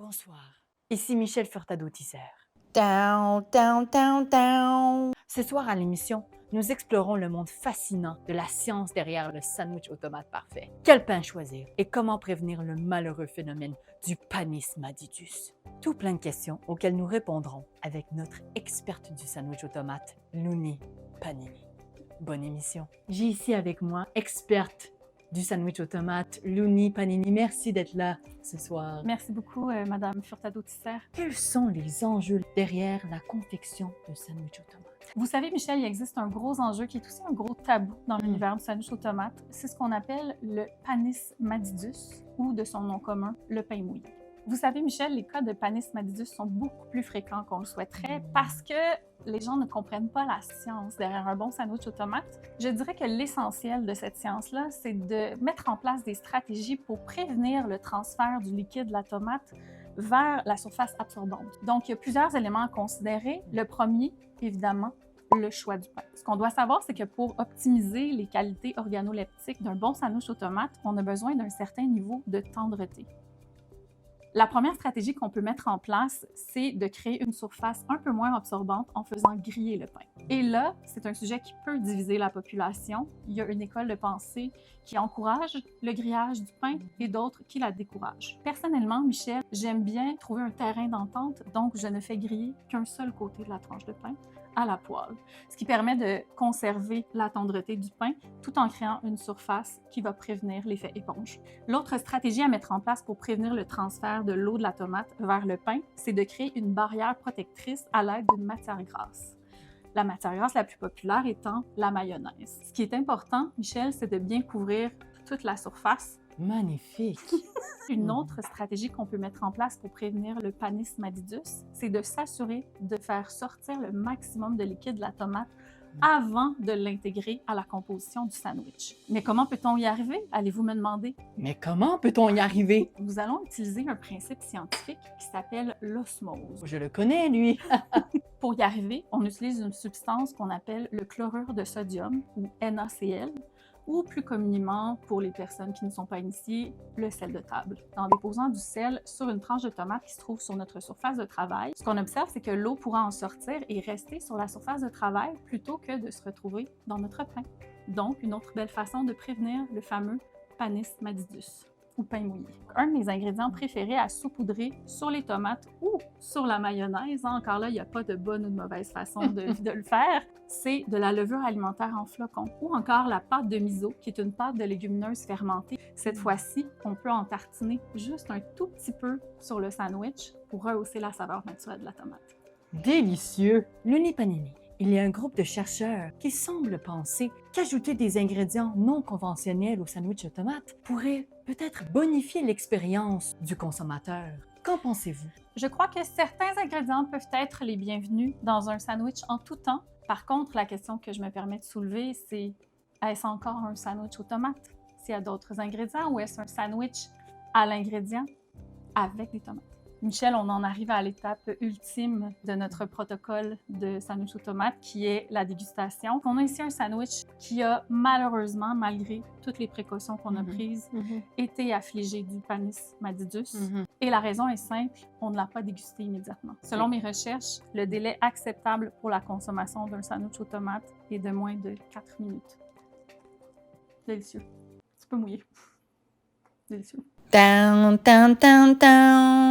Bonsoir, ici Michel Furtado-Tisser. Down, down, down, down. Ce soir à l'émission, nous explorons le monde fascinant de la science derrière le sandwich automate parfait. Quel pain choisir et comment prévenir le malheureux phénomène du panis madidus? Tout plein de questions auxquelles nous répondrons avec notre experte du sandwich automate, Louni Panini. Bonne émission. J'ai ici avec moi, experte du sandwich automate, Louni Panini. Merci d'être là ce soir. Merci beaucoup, Madame Furtado-Tisser. Quels sont les enjeux derrière la confection de sandwich automate? Vous savez, Michel, il existe un gros enjeu qui est aussi un gros tabou dans l'univers du sandwich automate. C'est ce qu'on appelle le panis madidus ou de son nom commun, le pain mouillé. Vous savez, Michel, les cas de panis madidus sont beaucoup plus fréquents qu'on le souhaiterait parce que les gens ne comprennent pas la science derrière un bon sandwich automate. Je dirais que l'essentiel de cette science-là, c'est de mettre en place des stratégies pour prévenir le transfert du liquide de la tomate vers la surface absorbante. Donc, il y a plusieurs éléments à considérer. Le premier, évidemment, le choix du pain. Ce qu'on doit savoir, c'est que pour optimiser les qualités organoleptiques d'un bon sandwich automate, on a besoin d'un certain niveau de tendreté. La première stratégie qu'on peut mettre en place, c'est de créer une surface un peu moins absorbante en faisant griller le pain. Et là, c'est un sujet qui peut diviser la population. Il y a une école de pensée qui encourage le grillage du pain et d'autres qui la découragent. Personnellement, Michel, j'aime bien trouver un terrain d'entente, donc je ne fais griller qu'un seul côté de la tranche de pain à la poêle, ce qui permet de conserver la tendreté du pain tout en créant une surface qui va prévenir l'effet éponge. L'autre stratégie à mettre en place pour prévenir le transfert de l'eau de la tomate vers le pain, c'est de créer une barrière protectrice à l'aide d'une matière grasse. La matière grasse la plus populaire étant la mayonnaise. Ce qui est important, Michel, c'est de bien couvrir toute la surface. Magnifique! Une autre stratégie qu'on peut mettre en place pour prévenir le panis madidus, c'est de s'assurer de faire sortir le maximum de liquide de la tomate avant de l'intégrer à la composition du sandwich. Mais comment peut-on y arriver, allez-vous me demander? Mais comment peut-on y arriver? Nous allons utiliser un principe scientifique qui s'appelle l'osmose. Je le connais, lui! Pour y arriver, on utilise une substance qu'on appelle le chlorure de sodium, ou NaCl, ou plus communément, pour les personnes qui ne sont pas initiées, le sel de table. En déposant du sel sur une tranche de tomate qui se trouve sur notre surface de travail, ce qu'on observe, c'est que l'eau pourra en sortir et rester sur la surface de travail plutôt que de se retrouver dans notre pain. Donc, une autre belle façon de prévenir le fameux panis madidus, ou pain mouillé. Un de mes ingrédients préférés à saupoudrer sur les tomates ou sur la mayonnaise, encore là, il n'y a pas de bonne ou de mauvaise façon de le faire, c'est de la levure alimentaire en flocons ou encore la pâte de miso, qui est une pâte de légumineuse fermentée. Cette fois-ci, on peut en tartiner juste un tout petit peu sur le sandwich pour rehausser la saveur naturelle de la tomate. Délicieux! Louni Panini, il y a un groupe de chercheurs qui semblent penser qu'ajouter des ingrédients non conventionnels au sandwich de tomate pourrait peut-être bonifier l'expérience du consommateur. Qu'en pensez-vous? Je crois que certains ingrédients peuvent être les bienvenus dans un sandwich en tout temps. Par contre, la question que je me permets de soulever, c'est est-ce encore un sandwich aux tomates s'il y a d'autres ingrédients ou est-ce un sandwich à l'ingrédient avec des tomates? Michel, on en arrive à l'étape ultime de notre protocole de sandwich aux tomates qui est la dégustation. On a ici un sandwich qui a malheureusement, malgré toutes les précautions qu'on a prises, été affligé du panis madidus. Et la raison est simple, on ne l'a pas dégusté immédiatement. Selon mes recherches, le délai acceptable pour la consommation d'un sandwich aux tomates est de moins de 4 minutes. Délicieux. Un petit peu mouillé. Délicieux. Down, down, down, down.